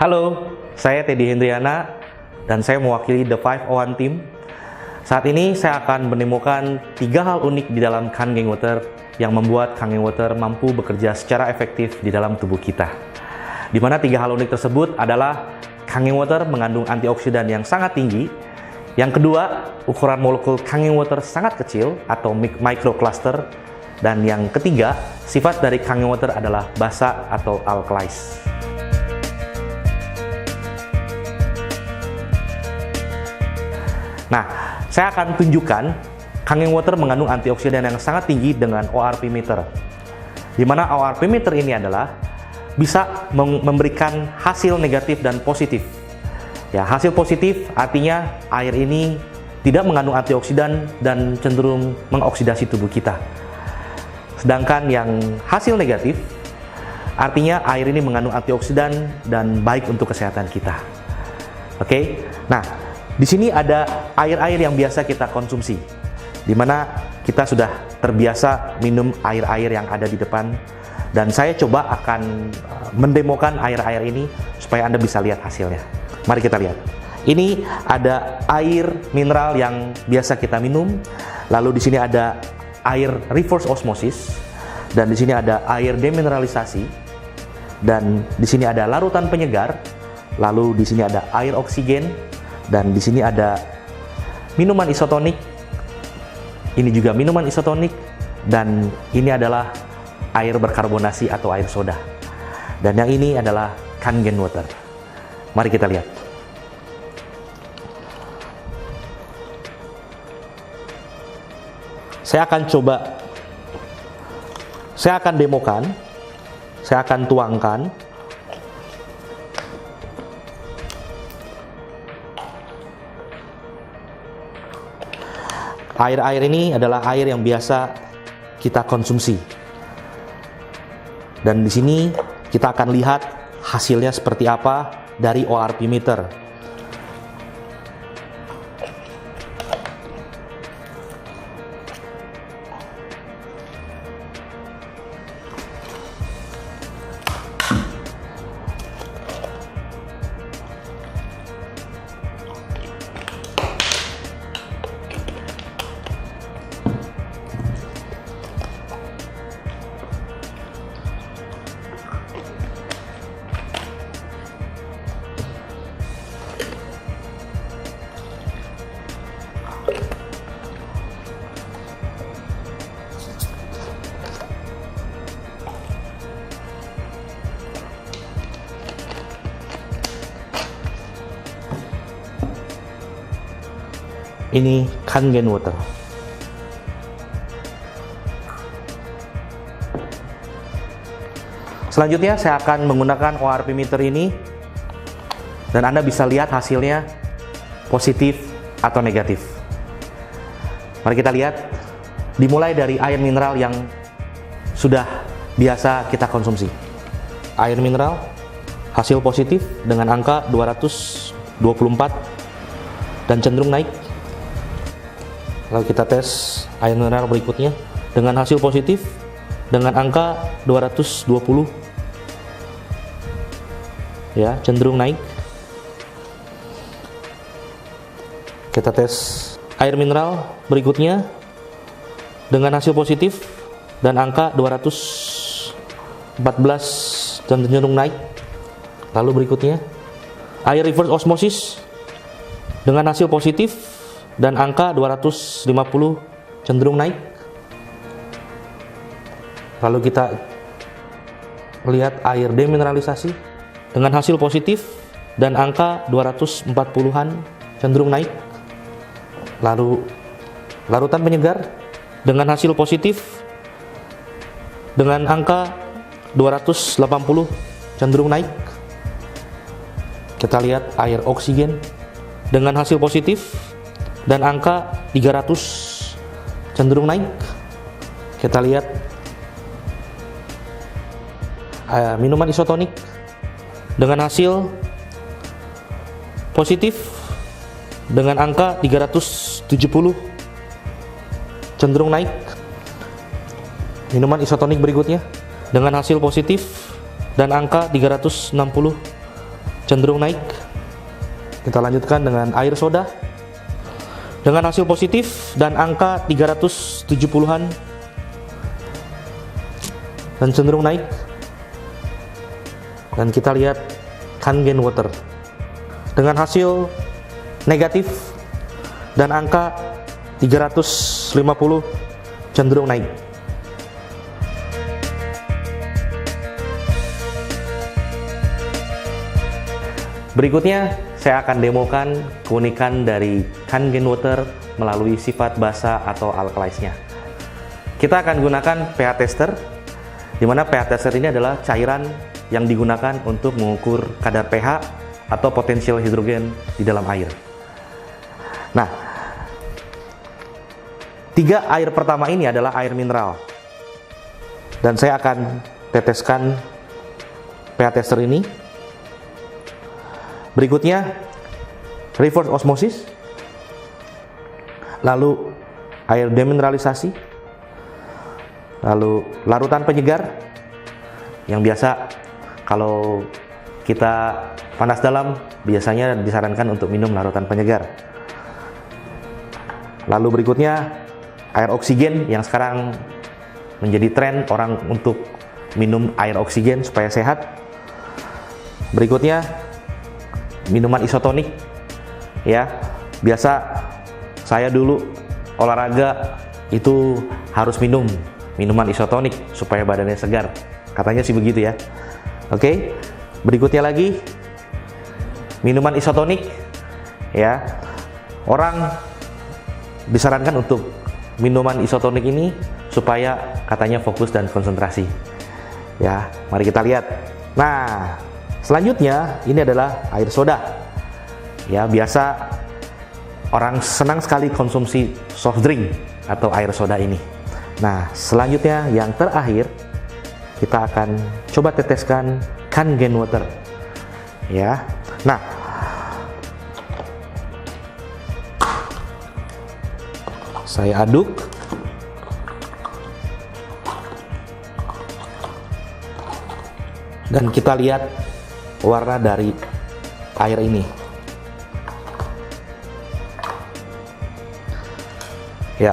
Halo, saya Teddy Hendriana dan saya mewakili The 501 Team. Saat ini saya akan menemukan 3 hal unik di dalam Kangen Water yang membuat Kangen Water mampu bekerja secara efektif di dalam tubuh kita. Di mana 3 hal unik tersebut adalah Kangen Water mengandung antioksidan yang sangat tinggi. Yang kedua, ukuran molekul Kangen Water sangat kecil atau microcluster. Dan yang ketiga, sifat dari Kangen Water adalah basa atau alkalis. Nah, saya akan tunjukkan Kangen Water mengandung antioksidan yang sangat tinggi dengan ORP meter. Di mana ORP meter ini adalah bisa memberikan hasil negatif dan positif. Ya, hasil positif artinya air ini tidak mengandung antioksidan dan cenderung mengoksidasi tubuh kita. Sedangkan yang hasil negatif artinya air ini mengandung antioksidan dan baik untuk kesehatan kita. Oke. Nah, di sini ada air-air yang biasa kita konsumsi, di mana kita sudah terbiasa minum air-air yang ada di depan, dan saya coba akan mendemokan air-air ini supaya Anda bisa lihat hasilnya. Mari kita lihat. Ini ada air mineral yang biasa kita minum, lalu di sini ada air reverse osmosis, dan di sini ada air demineralisasi, dan di sini ada larutan penyegar, lalu di sini ada air oksigen. Dan di sini ada minuman isotonik. Ini juga minuman isotonik. Dan ini adalah air berkarbonasi atau air soda. Dan yang ini adalah Kangen Water. Mari kita lihat. Saya akan demokan. Saya akan tuangkan. Air-air ini adalah air yang biasa kita konsumsi. Dan di sini kita akan lihat hasilnya seperti apa dari ORP meter. Ini Kangen Water. Selanjutnya saya akan menggunakan ORP meter ini, dan Anda bisa lihat hasilnya positif atau negatif. Mari kita lihat. Dimulai dari air mineral yang sudah biasa kita konsumsi. Air mineral hasil positif dengan angka 224 dan cenderung naik. Lalu kita tes air mineral berikutnya dengan hasil positif dengan angka 220, ya, cenderung naik. Kita tes air mineral berikutnya dengan hasil positif dan angka 214 dan cenderung naik. Lalu berikutnya air reverse osmosis dengan hasil positif dan angka 250 cenderung naik. Lalu kita lihat air demineralisasi dengan hasil positif dan angka 240-an cenderung naik. Lalu larutan penyegar dengan hasil positif dengan angka 280 cenderung naik. Kita lihat air oksigen dengan hasil positif dan angka 300 cenderung naik. Kita lihat minuman isotonik dengan hasil positif dengan angka 370 cenderung naik. Minuman isotonik berikutnya dengan hasil positif dan angka 360 cenderung naik. Kita lanjutkan dengan air soda dengan hasil positif dan angka 370-an dan cenderung naik. Dan kita lihat Kangen Water dengan hasil negatif dan angka 350 cenderung naik. Berikutnya saya akan demokan keunikan dari Kangen Water melalui sifat basa atau alkalisnya. Kita akan gunakan pH tester, di mana pH tester ini adalah cairan yang digunakan untuk mengukur kadar pH atau potensial hidrogen di dalam air. Nah, 3 air pertama ini adalah air mineral, dan saya akan teteskan pH tester ini. Berikutnya reverse osmosis, lalu air demineralisasi, lalu larutan penyegar yang biasa kalau kita panas dalam biasanya disarankan untuk minum larutan penyegar. Lalu berikutnya air oksigen yang sekarang menjadi tren orang untuk minum air oksigen supaya sehat. Berikutnya minuman isotonik, ya biasa saya dulu olahraga itu harus minum minuman isotonik supaya badannya segar, katanya sih begitu ya. Oke, berikutnya lagi minuman isotonik, ya orang disarankan untuk minuman isotonik ini supaya katanya fokus dan konsentrasi. Ya, mari kita lihat. Nah, selanjutnya ini adalah air soda. Ya, biasa orang senang sekali konsumsi soft drink atau air soda ini. Nah, selanjutnya yang terakhir kita akan coba teteskan Kangen Water. Ya. Nah, saya aduk. Dan kita lihat warna dari air ini. Ya.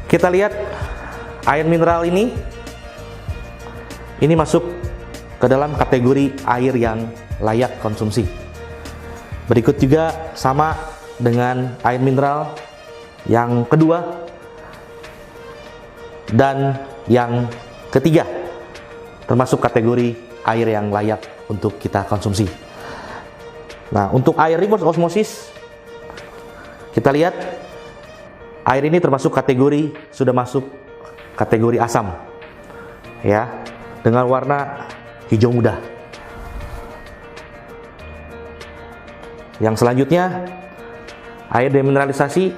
Kita lihat air mineral ini masuk ke dalam kategori air yang layak konsumsi. Berikut juga sama dengan air mineral yang kedua dan yang ketiga, termasuk kategori air yang layak untuk kita konsumsi. Nah, untuk air reverse osmosis, kita lihat air ini termasuk kategori, sudah masuk kategori asam, ya, dengan warna hijau muda. Yang selanjutnya air demineralisasi,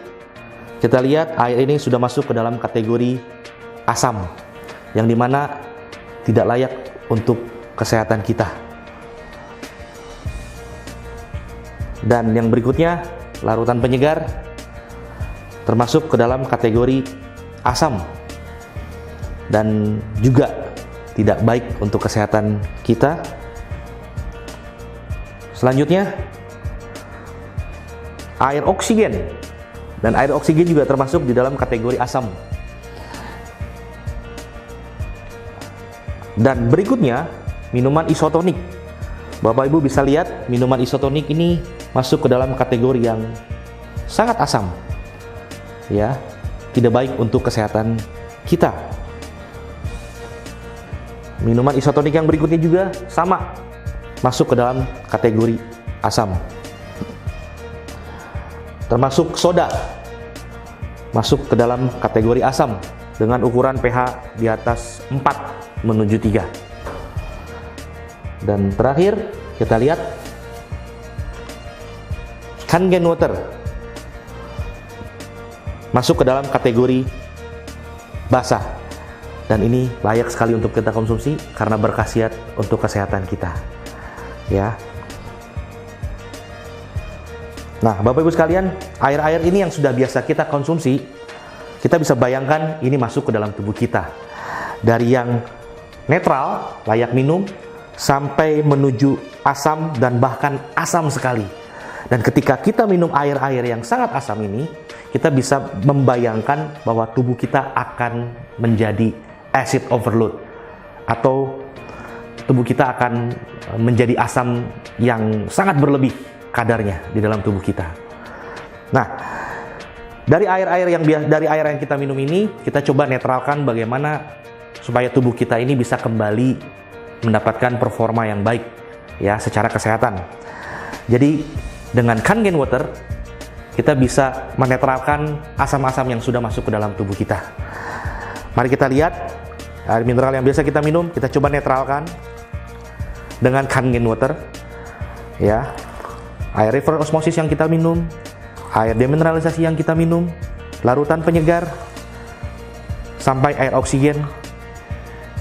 kita lihat air ini sudah masuk ke dalam kategori asam, yang dimana tidak layak untuk kesehatan kita. Dan yang berikutnya larutan penyegar, termasuk ke dalam kategori asam dan juga tidak baik untuk kesehatan kita. Selanjutnya air oksigen, dan air oksigen juga termasuk di dalam kategori asam. Dan berikutnya minuman isotonik. Bapak Ibu bisa lihat minuman isotonik ini masuk ke dalam kategori yang sangat asam, ya, tidak baik untuk kesehatan kita. Minuman isotonik yang berikutnya juga sama, masuk ke dalam kategori asam. Termasuk soda, masuk ke dalam kategori asam dengan ukuran pH di atas 4 menuju 3. Dan terakhir kita lihat Kangen Water masuk ke dalam kategori basah, dan ini layak sekali untuk kita konsumsi karena berkhasiat untuk kesehatan kita, ya. Nah, Bapak Ibu sekalian, air-air ini yang sudah biasa kita konsumsi, kita bisa bayangkan ini masuk ke dalam tubuh kita. Dari yang netral, layak minum, sampai menuju asam dan bahkan asam sekali. Dan ketika kita minum air-air yang sangat asam ini, kita bisa membayangkan bahwa tubuh kita akan menjadi acid overload, atau tubuh kita akan menjadi asam yang sangat berlebih kadarnya di dalam tubuh kita. Nah, dari air yang kita minum ini, kita coba netralkan bagaimana supaya tubuh kita ini bisa kembali mendapatkan performa yang baik ya secara kesehatan. Jadi dengan Kangen Water kita bisa menetralkan asam-asam yang sudah masuk ke dalam tubuh kita. Mari kita lihat air mineral yang biasa kita minum, kita coba netralkan dengan Kangen Water ya. Air reverse osmosis yang kita minum, air demineralisasi yang kita minum, larutan penyegar, sampai air oksigen,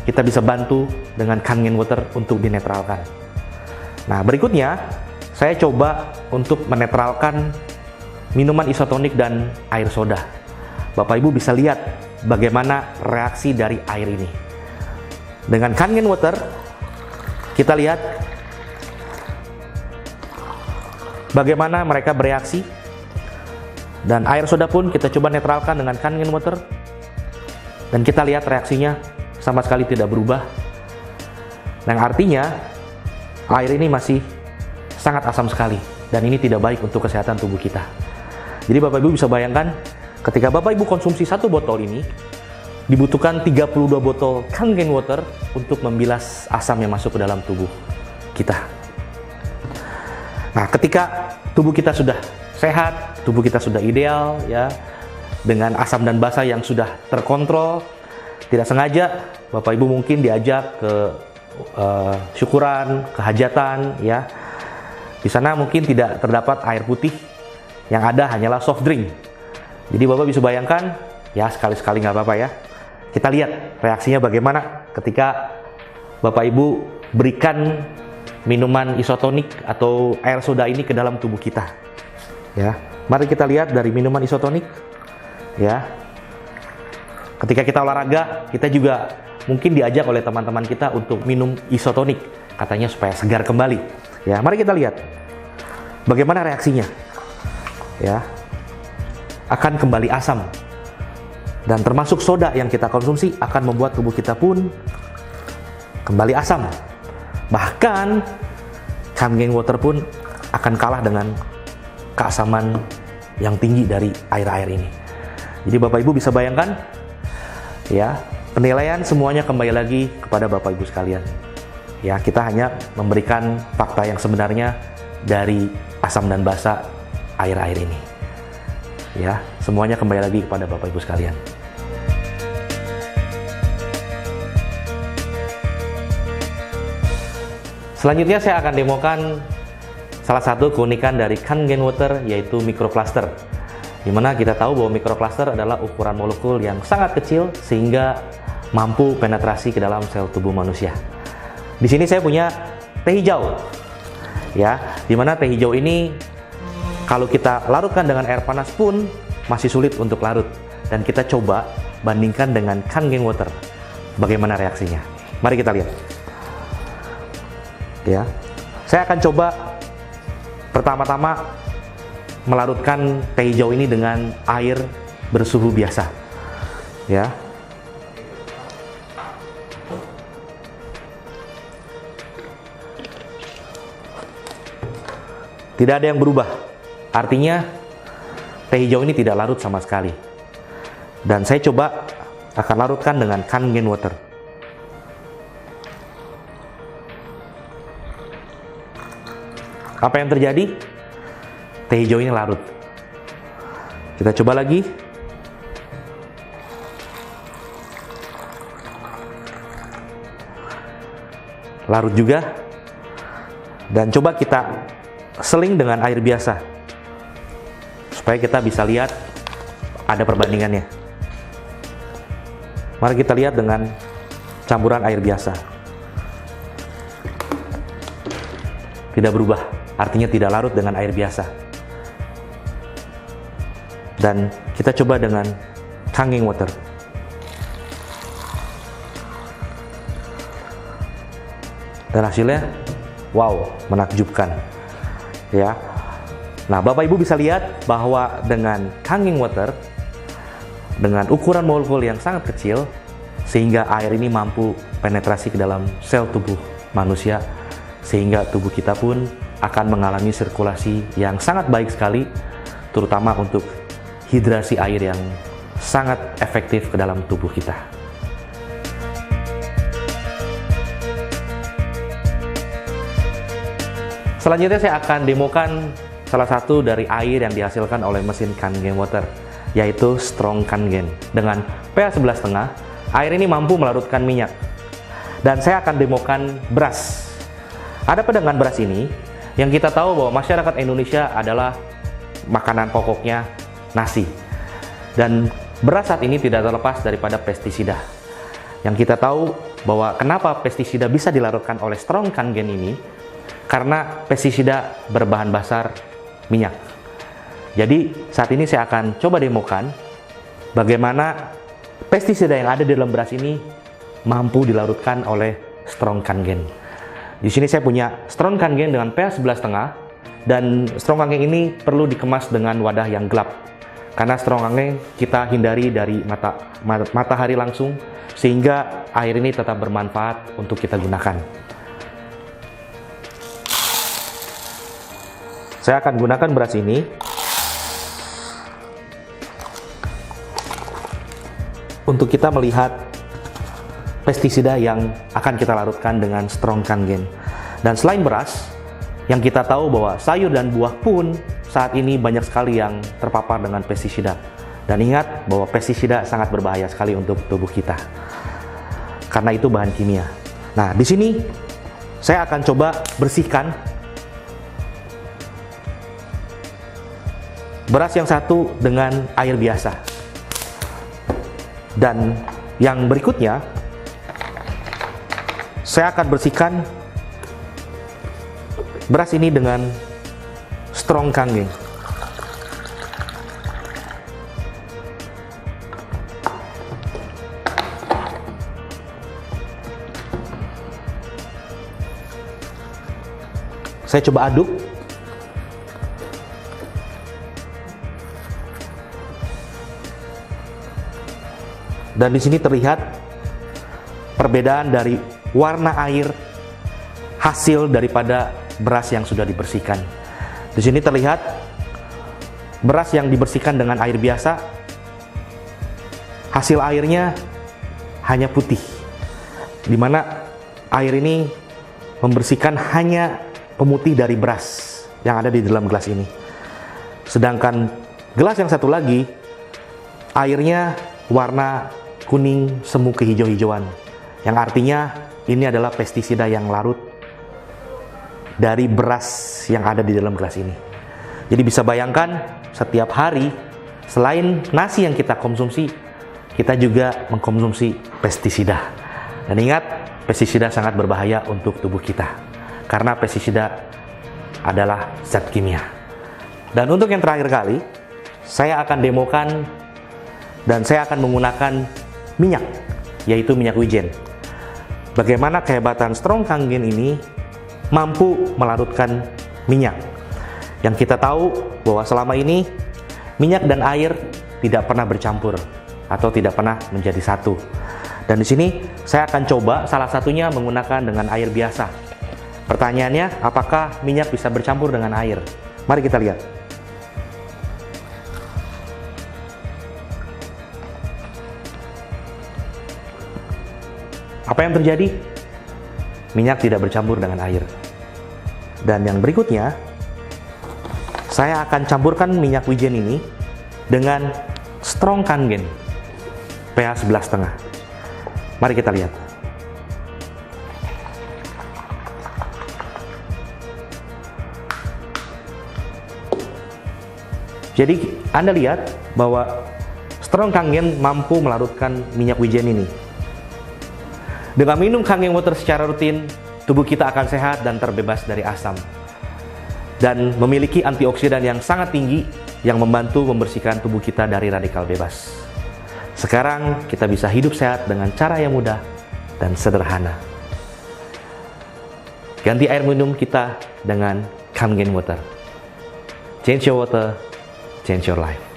kita bisa bantu dengan Kangen Water untuk dinetralkan. Nah, berikutnya saya coba untuk menetralkan minuman isotonik dan air soda. Bapak Ibu bisa lihat bagaimana reaksi dari air ini. Dengan Kangen Water, kita lihat bagaimana mereka bereaksi. Dan air soda pun kita coba netralkan dengan Kangen Water. Dan kita lihat reaksinya sama sekali tidak berubah. Yang artinya air ini masih sangat asam sekali, dan ini tidak baik untuk kesehatan tubuh kita. Jadi Bapak Ibu bisa bayangkan, ketika Bapak Ibu konsumsi satu botol ini, dibutuhkan 32 botol Kangen Water untuk membilas asam yang masuk ke dalam tubuh kita. Nah, ketika tubuh kita sudah sehat, tubuh kita sudah ideal ya, dengan asam dan basa yang sudah terkontrol, tidak sengaja Bapak Ibu mungkin diajak ke syukuran, ke hajatan ya. Di sana mungkin tidak terdapat air putih, yang ada hanyalah soft drink. Jadi Bapak bisa bayangkan, ya sekali-sekali nggak apa-apa ya. Kita lihat reaksinya bagaimana ketika Bapak Ibu berikan minuman isotonik atau air soda ini ke dalam tubuh kita. Ya, mari kita lihat dari minuman isotonik. Ya, ketika kita olahraga, kita juga mungkin diajak oleh teman-teman kita untuk minum isotonik, katanya supaya segar kembali. Ya, mari kita lihat bagaimana reaksinya. Ya, akan kembali asam, dan termasuk soda yang kita konsumsi akan membuat tubuh kita pun kembali asam. Bahkan Kangen Water pun akan kalah dengan keasaman yang tinggi dari air-air ini. Jadi Bapak Ibu bisa bayangkan ya, penilaian semuanya kembali lagi kepada Bapak Ibu sekalian. Ya, kita hanya memberikan fakta yang sebenarnya dari asam dan basa air-air ini. Ya, semuanya kembali lagi kepada Bapak Ibu sekalian. Selanjutnya saya akan demokan salah satu keunikan dari Kangen Water, yaitu microcluster. Dimana kita tahu bahwa microcluster adalah ukuran molekul yang sangat kecil sehingga mampu penetrasi ke dalam sel tubuh manusia. Di sini saya punya teh hijau, ya, dimana teh hijau ini kalau kita larutkan dengan air panas pun masih sulit untuk larut. Dan kita coba bandingkan dengan Kangen Water, bagaimana reaksinya. Mari kita lihat. Ya, saya akan coba pertama-tama melarutkan teh hijau ini dengan air bersuhu biasa. Ya. Tidak ada yang berubah. Artinya teh hijau ini tidak larut sama sekali. Dan saya coba akan larutkan dengan Kangen Water. Apa yang terjadi? Teh hijau ini larut. Kita coba lagi. Larut juga. Dan coba kita seling dengan air biasa supaya kita bisa lihat ada perbandingannya. Mari kita lihat dengan campuran air biasa. Tidak berubah, artinya tidak larut dengan air biasa. Dan kita coba dengan Kangen Water. Dan hasilnya, wow, menakjubkan. Ya. Nah, Bapak Ibu bisa lihat bahwa dengan Kangen Water, dengan ukuran molekul yang sangat kecil, sehingga air ini mampu penetrasi ke dalam sel tubuh manusia, sehingga tubuh kita pun akan mengalami sirkulasi yang sangat baik sekali, terutama untuk hidrasi air yang sangat efektif ke dalam tubuh kita. Selanjutnya saya akan demokan salah satu dari air yang dihasilkan oleh mesin Kangen Water, yaitu Strong Kangen. Dengan pH 11,5, air ini mampu melarutkan minyak. Dan saya akan demokan beras. Ada apa dengan beras ini? Yang kita tahu bahwa masyarakat Indonesia adalah makanan pokoknya nasi. Dan beras saat ini tidak terlepas daripada pestisida. Yang kita tahu bahwa kenapa pestisida bisa dilarutkan oleh Strong Kangen ini, karena pestisida berbahan dasar minyak. Jadi saat ini saya akan coba demokan bagaimana pestisida yang ada di dalam beras ini mampu dilarutkan oleh Strong Kangen. Di sini saya punya Strong Kangen dengan pH 11,5, dan Strong Kangen ini perlu dikemas dengan wadah yang gelap. Karena Strong Kangen kita hindari dari matahari langsung, sehingga air ini tetap bermanfaat untuk kita gunakan. Saya akan gunakan beras ini untuk kita melihat pestisida yang akan kita larutkan dengan Strong Kangen. Dan selain beras, yang kita tahu bahwa sayur dan buah pun saat ini banyak sekali yang terpapar dengan pestisida. Dan ingat bahwa pestisida sangat berbahaya sekali untuk tubuh kita, karena itu bahan kimia. Nah, di sini saya akan coba bersihkan beras yang satu dengan air biasa. Dan yang berikutnya, saya akan bersihkan beras ini dengan Strong Kangen. Saya coba aduk. Dan di sini terlihat perbedaan dari warna air hasil daripada beras yang sudah dibersihkan. Di sini terlihat beras yang dibersihkan dengan air biasa, hasil airnya hanya putih, di mana air ini membersihkan hanya pemutih dari beras yang ada di dalam gelas ini. Sedangkan gelas yang satu lagi, airnya warna kuning semu kehijau-hijauan, yang artinya ini adalah pestisida yang larut dari beras yang ada di dalam gelas ini. Jadi bisa bayangkan, setiap hari selain nasi yang kita konsumsi, kita juga mengkonsumsi pestisida. Dan ingat, pestisida sangat berbahaya untuk tubuh kita, karena pestisida adalah zat kimia. Dan untuk yang terakhir kali, saya akan demokan dan saya akan menggunakan minyak, yaitu minyak wijen. Bagaimana kehebatan Strong Kangen ini mampu melarutkan minyak. Yang kita tahu bahwa selama ini minyak dan air tidak pernah bercampur atau tidak pernah menjadi satu. Dan di sini saya akan coba salah satunya menggunakan dengan air biasa. Pertanyaannya, apakah minyak bisa bercampur dengan air? Mari kita lihat. Apa yang terjadi? Minyak tidak bercampur dengan air. Dan yang berikutnya, saya akan campurkan minyak wijen ini dengan Strong Kangen pH 11,5. Mari kita lihat. Jadi Anda lihat bahwa Strong Kangen mampu melarutkan minyak wijen ini. Dengan minum Kangen Water secara rutin, tubuh kita akan sehat dan terbebas dari asam. Dan memiliki antioksidan yang sangat tinggi yang membantu membersihkan tubuh kita dari radikal bebas. Sekarang kita bisa hidup sehat dengan cara yang mudah dan sederhana. Ganti air minum kita dengan Kangen Water. Change your water, change your life.